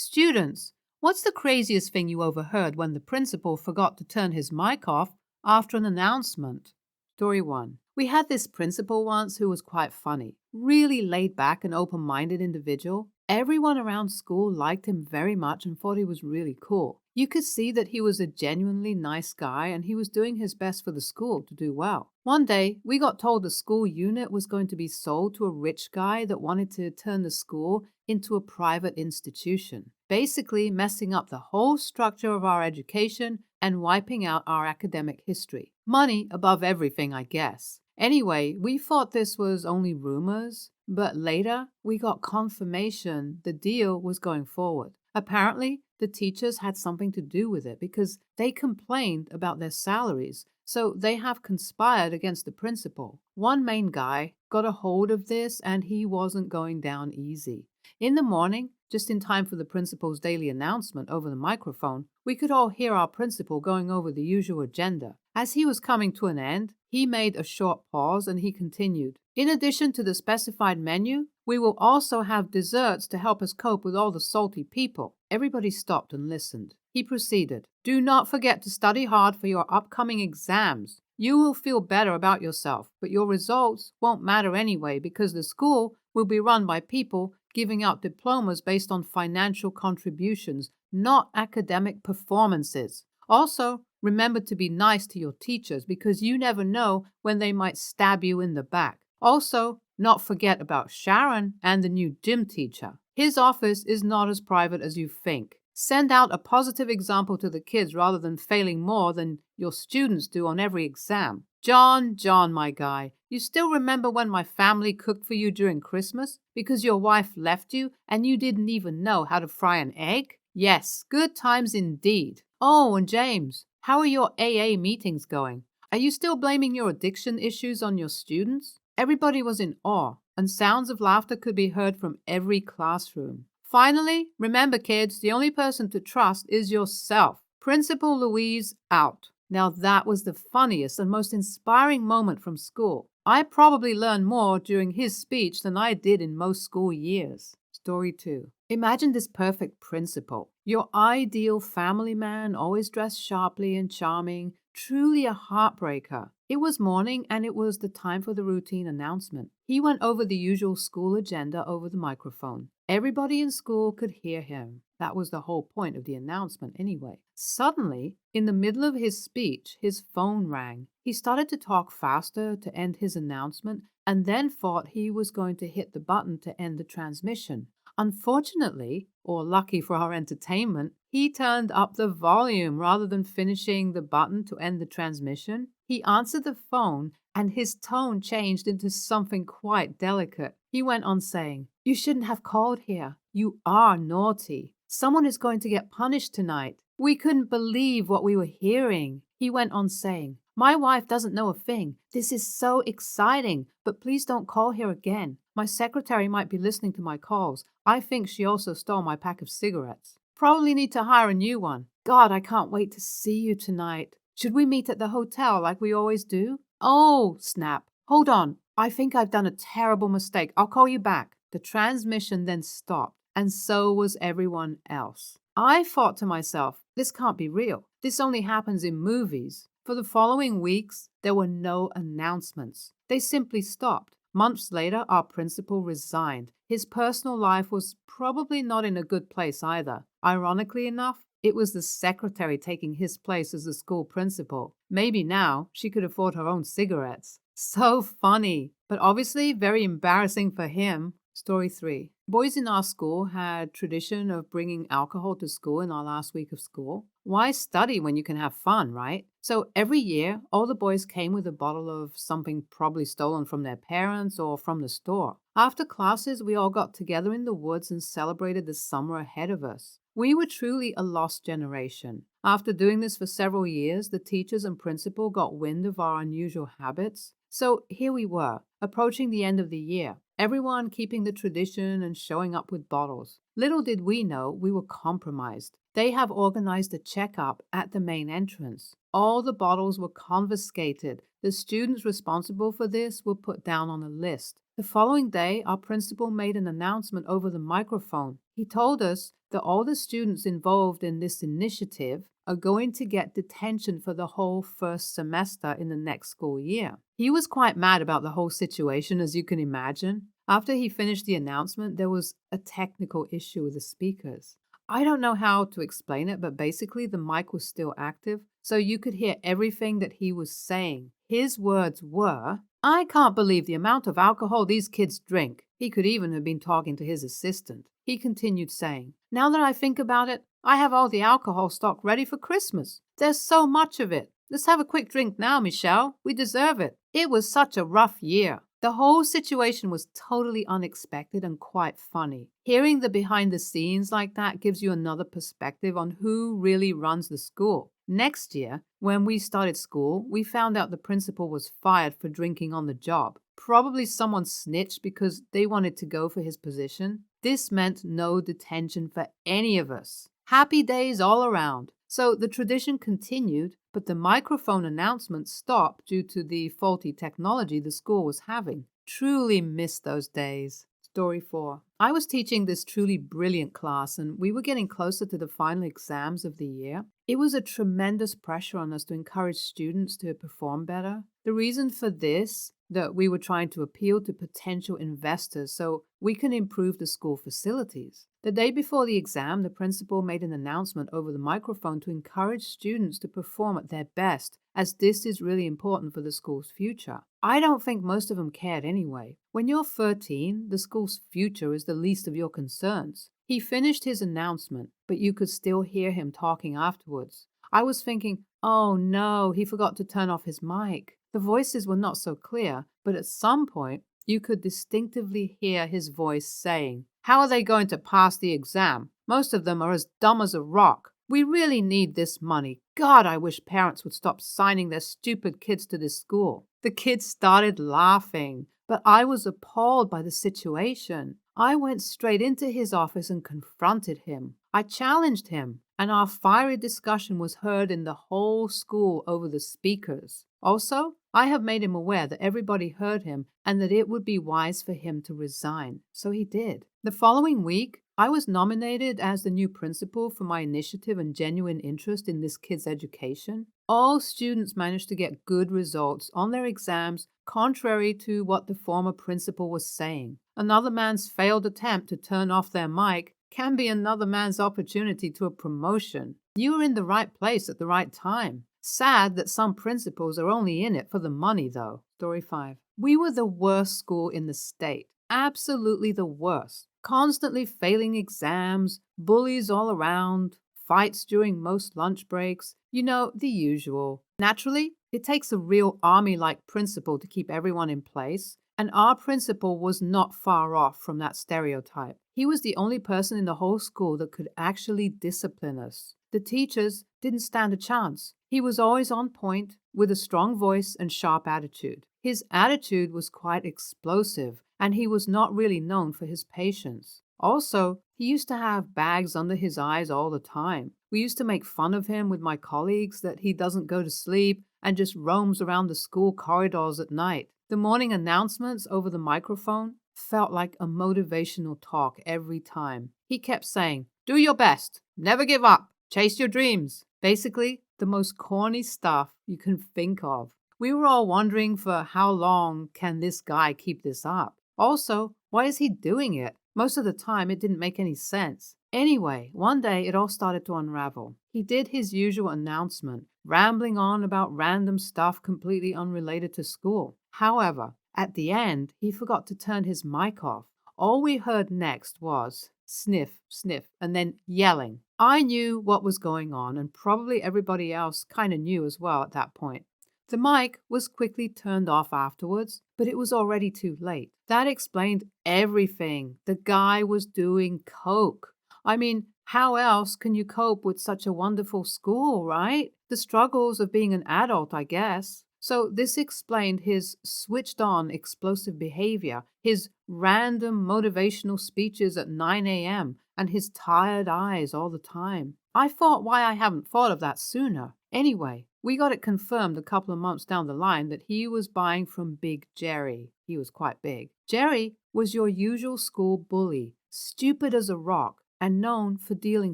Students, what's the craziest thing you overheard when the principal forgot to turn his mic off after an announcement? Story 1. We had this principal once who was quite funny, really laid back and open-minded individual. Everyone around school liked him very much and thought he was really cool. You could see that he was a genuinely nice guy and he was doing his best for the school to do well. One day, we got told the school unit was going to be sold to a rich guy that wanted to turn the school into a private institution, basically messing up the whole structure of our education and wiping out our academic history. Money above everything, I guess. Anyway, we thought this was only rumors, but later we got confirmation the deal was going forward. Apparently, the teachers had something to do with it because they complained about their salaries, so they have conspired against the principal. One main guy got a hold of this and he wasn't going down easy. In the morning, just in time for the principal's daily announcement over the microphone, we could all hear our principal going over the usual agenda. As he was coming to an end, he made a short pause and he continued. In addition to the specified menu, we will also have desserts to help us cope with all the salty people. Everybody stopped and listened. He proceeded. Do not forget to study hard for your upcoming exams. You will feel better about yourself, but your results won't matter anyway because the school will be run by people giving out diplomas based on financial contributions, not academic performances. Also, remember to be nice to your teachers because you never know when they might stab you in the back. Also, not forget about Sharon and the new gym teacher. His office is not as private as you think. Send out a positive example to the kids rather than failing more than your students do on every exam. John, my guy, you still remember when my family cooked for you during Christmas because your wife left you and you didn't even know how to fry an egg? Yes, good times indeed. Oh, and James, how are your AA meetings going? Are you still blaming your addiction issues on your students? Everybody was in awe, and sounds of laughter could be heard from every classroom. Finally, remember kids, the only person to trust is yourself. Principal Louise out. Now that was the funniest and most inspiring moment from school. I probably learned more during his speech than I did in most school years. Story 2. Imagine this perfect principal. Your ideal family man, always dressed sharply and charming, truly a heartbreaker. It was morning and it was the time for the routine announcement. He went over the usual school agenda over the microphone. Everybody in school could hear him. That was the whole point of the announcement anyway. Suddenly, in the middle of his speech, his phone rang. He started to talk faster to end his announcement and then thought he was going to hit the button to end the transmission. Unfortunately, or lucky for our entertainment, he turned up the volume rather than finishing the button to end the transmission. He answered the phone and his tone changed into something quite delicate. He went on saying, "You shouldn't have called here. You are naughty. Someone is going to get punished tonight. We couldn't believe what we were hearing." He went on saying, "My wife doesn't know a thing. This is so exciting, but please don't call here again. My secretary might be listening to my calls. I think she also stole my pack of cigarettes. Probably need to hire a new one. God, I can't wait to see you tonight. Should we meet at the hotel like we always do?" Oh, snap. Hold on. I think I've done a terrible mistake. I'll call you back. The transmission then stopped, and so was everyone else. I thought to myself, this can't be real. This only happens in movies. For the following weeks, there were no announcements. They simply stopped. Months later, our principal resigned. His personal life was probably not in a good place either. Ironically enough, it was the secretary taking his place as the school principal. Maybe now she could afford her own cigarettes. So funny, but obviously very embarrassing for him. Story 3. Boys in our school had tradition of bringing alcohol to school in our last week of school. Why study when you can have fun, right? So every year, all the boys came with a bottle of something probably stolen from their parents or from the store. After classes, we all got together in the woods and celebrated the summer ahead of us. We were truly a lost generation. After doing this for several years, the teachers and principal got wind of our unusual habits. So here we were, approaching the end of the year, everyone keeping the tradition and showing up with bottles. Little did we know we were compromised. They have organized a checkup at the main entrance. All the bottles were confiscated. The students responsible for this were put down on a list. The following day, our principal made an announcement over the microphone. He told us that all the students involved in this initiative are going to get detention for the whole first semester in the next school year. He was quite mad about the whole situation, as you can imagine. After he finished the announcement, there was a technical issue with the speakers. I don't know how to explain it, but basically the mic was still active, so you could hear everything that he was saying. His words were, "I can't believe the amount of alcohol these kids drink." He could even have been talking to his assistant. He continued saying, "Now that I think about it, I have all the alcohol stock ready for Christmas. There's so much of it. Let's have a quick drink now, Michelle. We deserve it. It was such a rough year." The whole situation was totally unexpected and quite funny. Hearing the behind the scenes like that gives you another perspective on who really runs the school. Next year, when we started school, we found out the principal was fired for drinking on the job. Probably someone snitched because they wanted to go for his position. This meant no detention for any of us. Happy days all around. So the tradition continued, but the microphone announcement stopped due to the faulty technology the school was having. Truly missed those days. Story 4. I was teaching this truly brilliant class, and we were getting closer to the final exams of the year. It was a tremendous pressure on us to encourage students to perform better. The reason for this, that we were trying to appeal to potential investors so we can improve the school facilities. The day before the exam, the principal made an announcement over the microphone to encourage students to perform at their best, as this is really important for the school's future. I don't think most of them cared anyway. When you're 13, the school's future is the least of your concerns. He finished his announcement, but you could still hear him talking afterwards. I was thinking, oh no, he forgot to turn off his mic. The voices were not so clear, but at some point, you could distinctively hear his voice saying, "How are they going to pass the exam? Most of them are as dumb as a rock. We really need this money. God, I wish parents would stop signing their stupid kids to this school." The kids started laughing, but I was appalled by the situation. I went straight into his office and confronted him. I challenged him, and our fiery discussion was heard in the whole school over the speakers. Also, I have made him aware that everybody heard him and that it would be wise for him to resign. So he did. The following week, I was nominated as the new principal for my initiative and genuine interest in this kid's education. All students managed to get good results on their exams, contrary to what the former principal was saying. Another man's failed attempt to turn off their mic can be another man's opportunity to a promotion. You were in the right place at the right time. Sad that some principals are only in it for the money, though. Story 5. We were the worst school in the state. Absolutely the worst. Constantly failing exams, bullies all around, fights during most lunch breaks. You know, the usual. Naturally, it takes a real army-like principal to keep everyone in place, and our principal was not far off from that stereotype. He was the only person in the whole school that could actually discipline us. The teachers didn't stand a chance. He was always on point, with a strong voice and sharp attitude. His attitude was quite explosive, and he was not really known for his patience. Also, he used to have bags under his eyes all the time. We used to make fun of him with my colleagues that he doesn't go to sleep and just roams around the school corridors at night. The morning announcements over the microphone felt like a motivational talk every time. He kept saying, "Do your best, never give up, chase your dreams." Basically, the most corny stuff you can think of. We were all wondering for how long can this guy keep this up? Also, why is he doing it? Most of the time, it didn't make any sense. Anyway, one day it all started to unravel. He did his usual announcement, rambling on about random stuff completely unrelated to school. However, at the end, he forgot to turn his mic off. All we heard next was sniff, sniff, and then yelling. I knew what was going on, and probably everybody else kind of knew as well at that point. The mic was quickly turned off afterwards, but it was already too late. That explained everything. The guy was doing coke. I mean, how else can you cope with such a wonderful school, right? The struggles of being an adult, I guess. So this explained his switched-on explosive behavior, his random motivational speeches at 9 a.m., and his tired eyes all the time. I thought why I haven't thought of that sooner. Anyway, we got it confirmed a couple of months down the line that he was buying from Big Jerry. He was quite big. Jerry was your usual school bully, stupid as a rock, and known for dealing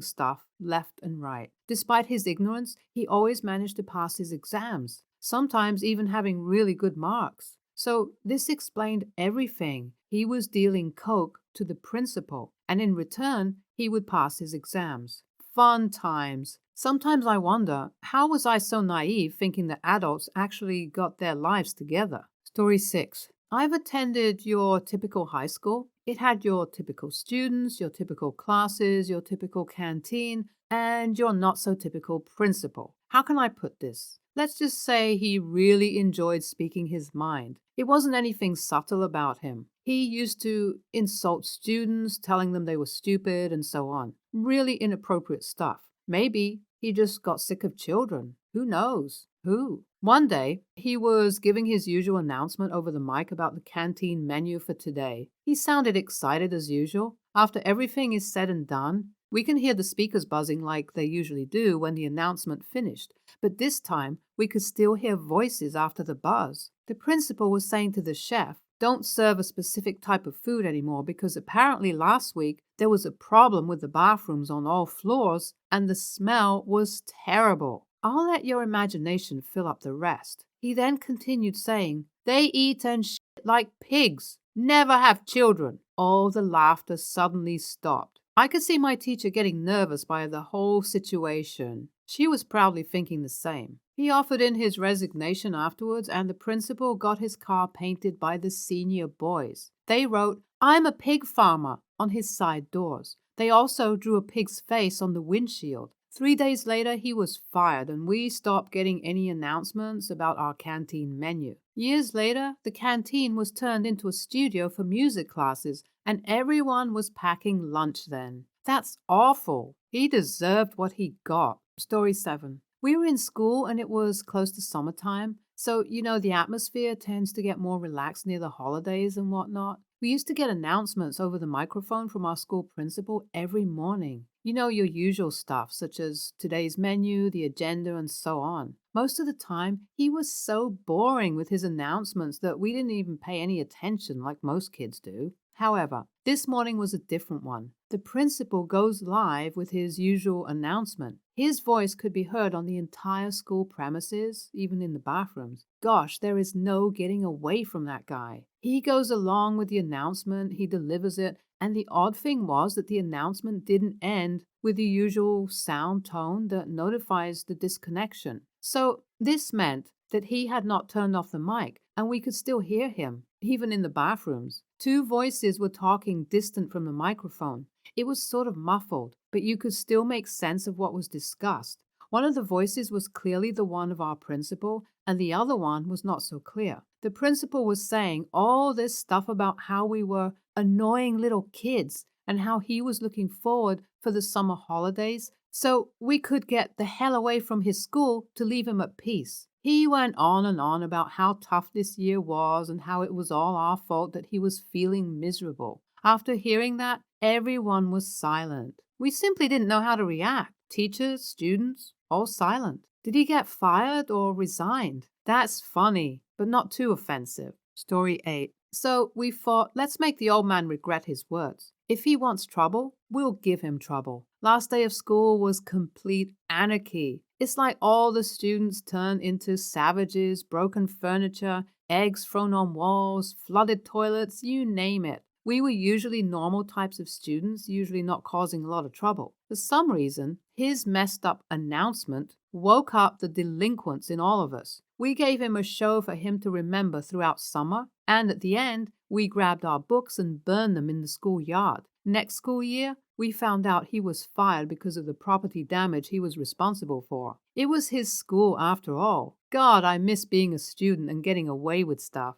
stuff left and right. Despite his ignorance, he always managed to pass his exams, sometimes even having really good marks. So this explained everything. He was dealing coke to the principal, and in return, he would pass his exams. Fun times. Sometimes I wonder, how was I so naive thinking that adults actually got their lives together? Story 6. I've attended your typical high school. It had your typical students, your typical classes, your typical canteen, and your not so typical principal. How can I put this? Let's just say he really enjoyed speaking his mind. It wasn't anything subtle about him. He used to insult students, telling them they were stupid and so on. Really inappropriate stuff. Maybe he just got sick of children. Who knows? Who? One day, he was giving his usual announcement over the mic about the canteen menu for today. He sounded excited as usual. After everything is said and done, we can hear the speakers buzzing like they usually do when the announcement finished, but this time we could still hear voices after the buzz. The principal was saying to the chef, "Don't serve a specific type of food anymore because apparently last week there was a problem with the bathrooms on all floors and the smell was terrible. I'll let your imagination fill up the rest." He then continued saying, "They eat and shit like pigs. Never have children." All the laughter suddenly stopped. I could see my teacher getting nervous by the whole situation. She was probably thinking the same. He offered in his resignation afterwards, and the principal got his car painted by the senior boys. They wrote, "I'm a pig farmer," on his side doors. They also drew a pig's face on the windshield. 3 days later, he was fired, and we stopped getting any announcements about our canteen menu. Years later, the canteen was turned into a studio for music classes, and everyone was packing lunch then. That's awful. He deserved what he got. Story 7. We were in school and it was close to summertime, so the atmosphere tends to get more relaxed near the holidays and whatnot. We used to get announcements over the microphone from our school principal every morning. Your usual stuff, such as today's menu, the agenda, and so on. Most of the time, he was so boring with his announcements that we didn't even pay any attention like most kids do. However, this morning was a different one. The principal goes live with his usual announcement. His voice could be heard on the entire school premises, even in the bathrooms. Gosh, there is no getting away from that guy. He goes along with the announcement, he delivers it, and the odd thing was that the announcement didn't end with the usual sound tone that notifies the disconnection. So this meant that he had not turned off the mic, and we could still hear him, even in the bathrooms. Two voices were talking distant from the microphone. It was sort of muffled, but you could still make sense of what was discussed. One of the voices was clearly the one of our principal, and the other one was not so clear. The principal was saying all this stuff about how we were annoying little kids and how he was looking forward for the summer holidays so we could get the hell away from his school to leave him at peace. He went on and on about how tough this year was and how it was all our fault that he was feeling miserable. After hearing that, everyone was silent. We simply didn't know how to react. Teachers, students, all silent. Did he get fired or resigned? That's funny, but not too offensive. Story 8. So we thought, let's make the old man regret his words. If he wants trouble, we'll give him trouble. Last day of school was complete anarchy. It's like all the students turned into savages, broken furniture, eggs thrown on walls, flooded toilets, you name it. We were usually normal types of students, usually not causing a lot of trouble. For some reason, his messed up announcement woke up the delinquents in all of us. We gave him a show for him to remember throughout summer, and at the end, we grabbed our books and burned them in the schoolyard. Next school year, we found out he was fired because of the property damage he was responsible for. It was his school after all. God, I miss being a student and getting away with stuff.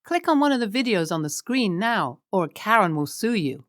Click on one of the videos on the screen now, or Karen will sue you.